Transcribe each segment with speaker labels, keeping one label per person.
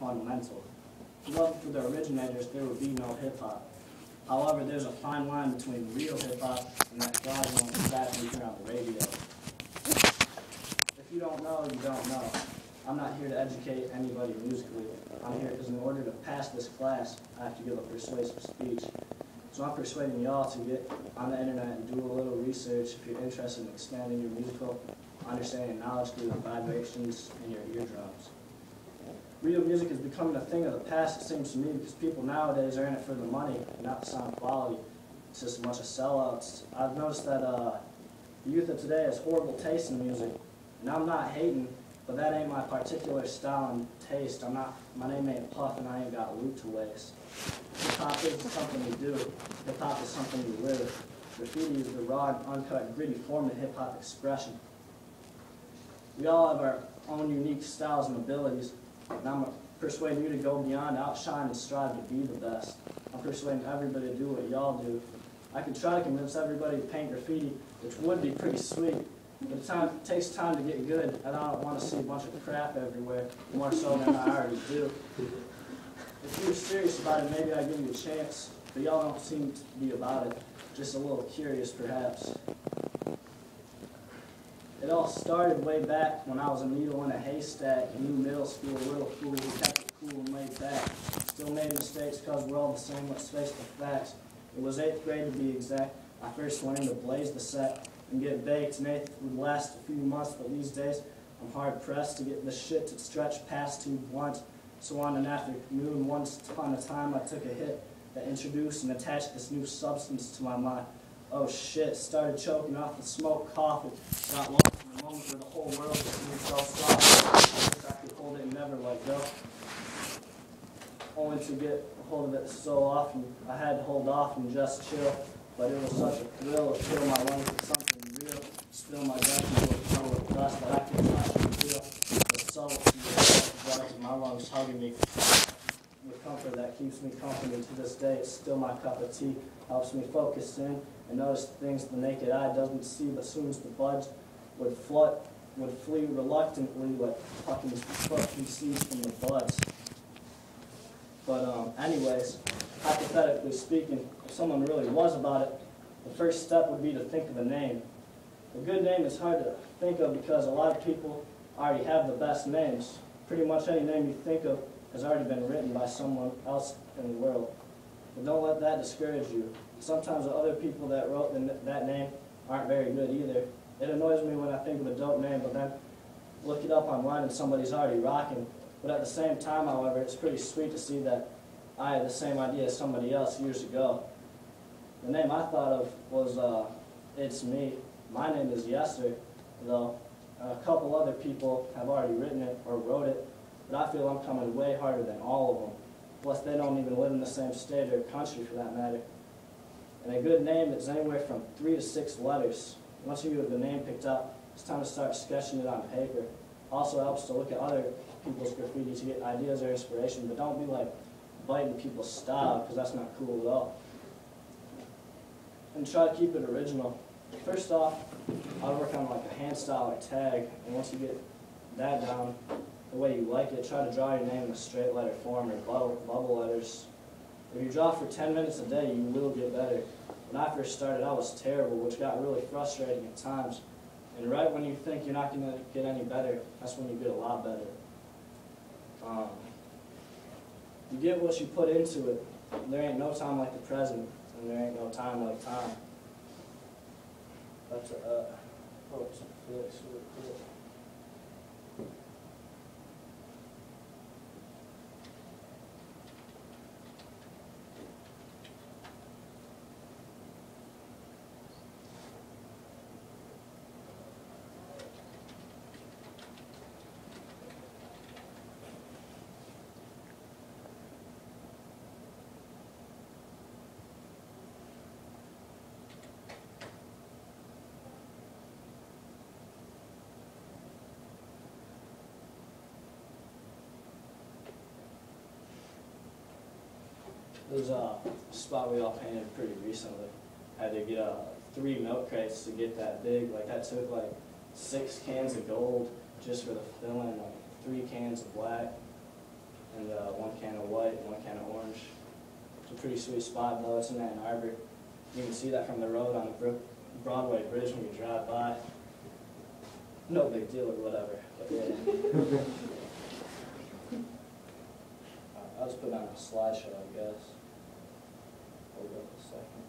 Speaker 1: fundamental. If it wasn't for the originators, there would be no hip-hop. However, there's a fine line between real hip-hop and that fraudulent crap we hear on the radio. If you don't know, you don't know. I'm not here to educate anybody musically. I'm here because in order to pass this class, I have to give a persuasive speech. So I'm persuading y'all to get on the internet and do a little research if you're interested in expanding your musical understanding and knowledge through the vibrations in your eardrums. Real music is becoming a thing of the past, it seems to me, because people nowadays are in it for the money, not the sound quality. It's just a bunch of sellouts. I've noticed that the youth of today has horrible taste in music, and I'm not hating, but that ain't my particular style and taste. My name ain't Puff, and I ain't got loot to waste. Hip-hop isn't something you do. Hip-hop is something you live. Graffiti is the raw, uncut, gritty form of hip-hop expression. We all have our own unique styles and abilities, and I'm persuading you to go beyond, outshine, and strive to be the best. I'm persuading everybody to do what y'all do. I could try to convince everybody to paint graffiti, which would be pretty sweet, but it takes time to get good, and I don't want to see a bunch of crap everywhere, more so than I already do. If you're serious about it, maybe I'd give you a chance, but y'all don't seem to be about it. Just a little curious, perhaps. It all started way back when I was a needle in a haystack, a new middle school little fool who kept it cool and laid back. Still made mistakes because we're all the same, let's face the facts. It was 8th grade to be exact. I first went in to blaze the set and get baked, and 8th would last a few months, but these days I'm hard pressed to get this shit to stretch past too blunt. So on an afternoon, once upon a time, I took a hit that introduced and attached this new substance to my mind. Oh shit, started choking off the smoke, coughing. Not long from the moment where the whole world just moved so soft. I wish I could hold it and never let go. Only to get a hold of it so often, I had to hold off and just chill. But it was such a thrill to fill my lungs with something real. Spill my breath into a tunnel of dust that I could touch and feel. The subtlety of my lungs hugging me. The comfort that keeps me company to this day, it's still my cup of tea. Helps me focus in and notice things the naked eye doesn't see, but soon as the buds would flee reluctantly like plucking seeds from the buds. But anyways, hypothetically speaking, if someone really was about it, the first step would be to think of a name. A good name is hard to think of because a lot of people already have the best names. Pretty much any name you think of has already been written by someone else in the world. But don't let that discourage you. Sometimes the other people that wrote that name aren't very good either. It annoys me when I think of a dope name, but then look it up online and somebody's already rocking. But at the same time, however, it's pretty sweet to see that I had the same idea as somebody else years ago. The name I thought of was It's Me. My name is Yester, though. A couple other people have already written it or wrote it, but I feel I'm coming way harder than all of them. Plus, they don't even live in the same state or country for that matter. And a good name is anywhere from 3 to 6 letters. Once you have the name picked up, it's time to start sketching it on paper. Also helps to look at other people's graffiti to get ideas or inspiration, but don't be like biting people's style, because that's not cool at all. And try to keep it original. First off, I'll work on like a hand style or tag, and once you get that down the way you like it, try to draw your name in a straight letter form or bubble letters. If you draw for 10 minutes a day, you will get better. When I first started, I was terrible, which got really frustrating at times. And right when you think you're not going to get any better, that's when you get a lot better. You get what you put into it. There ain't no time like the present, and there ain't no time like time. That's some flicks real quick. There's a spot we all painted pretty recently. I had to get 3 milk crates to get that big. Like that took like 6 cans of gold just for the filling, like 3 cans of black. And can of white, and one can of orange. It's a pretty sweet spot though, it's in Ann Arbor. You can see that from the road on the Broadway Bridge when you drive by. No big deal or whatever, but yeah. I'll just put on a slideshow, I guess. Hold up a second.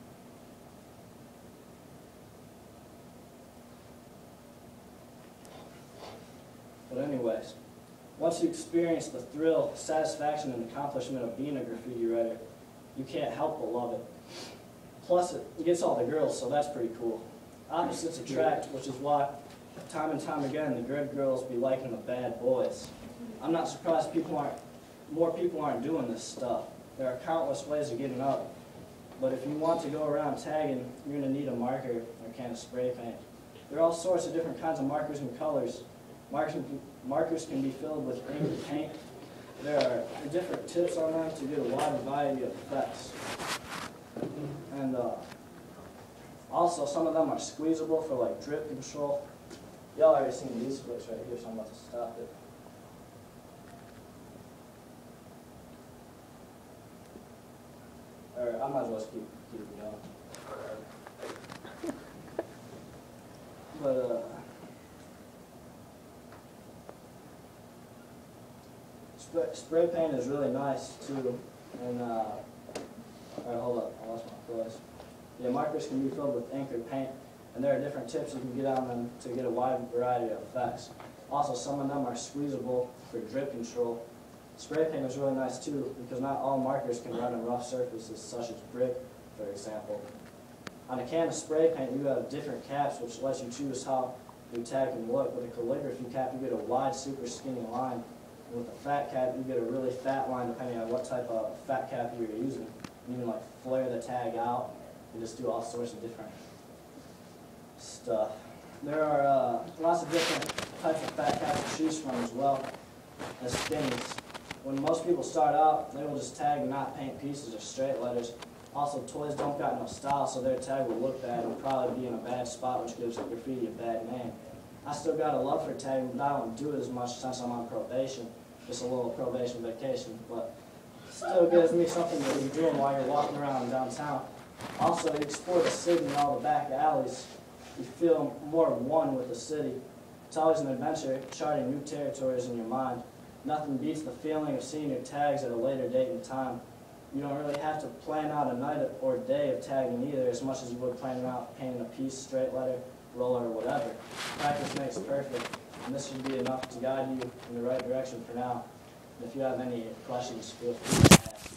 Speaker 1: But anyways, once you experience the thrill, satisfaction, and accomplishment of being a graffiti writer, you can't help but love it. Plus, it gets all the girls, so that's pretty cool. Opposites attract, which is why, time and time again, the good girls be liking the bad boys. I'm not surprised more people aren't doing this stuff. There are countless ways of getting up. But if you want to go around tagging, you're going to need a marker or a can of spray paint. There are all sorts of different kinds of markers and colors. Markers can be filled with ink and paint. There are different tips on them to get a wide variety of effects. And also, some of them are squeezable for like drip control. Y'all already seen these flicks right here, so I'm about to stop it. Or I might as well just keep it going. But spray paint is really nice too. And alright, hold up, I lost my place. Yeah, markers can be filled with ink or paint, and there are different tips you can get on them to get a wide variety of effects. Also, some of them are squeezable for drip control. Spray paint is really nice too, because not all markers can run on rough surfaces such as brick, for example. On a can of spray paint, you have different caps which lets you choose how your tag can look. With a calligraphy cap, you get a wide, super skinny line. And with a fat cap, you get a really fat line depending on what type of fat cap you're using. You can like flare the tag out and just do all sorts of different stuff. There are lots of different types of fat caps to choose from as well as skinnies. When most people start out, they will just tag and not paint pieces or straight letters. Also, toys don't got no style, so their tag will look bad and probably be in a bad spot, which gives graffiti a bad name. I still got a love for tagging, but I don't do it as much since I'm on probation. Just a little probation vacation, but still gives me something to be doing while you're walking around downtown. Also, you explore the city and all the back alleys. You feel more one with the city. It's always an adventure, charting new territories in your mind. Nothing beats the feeling of seeing your tags at a later date and time. You don't really have to plan out a night or day of tagging either, as much as you would planning out painting a piece, straight letter, roller, or whatever. Practice makes perfect, and this should be enough to guide you in the right direction for now. And if you have any questions, feel free to ask.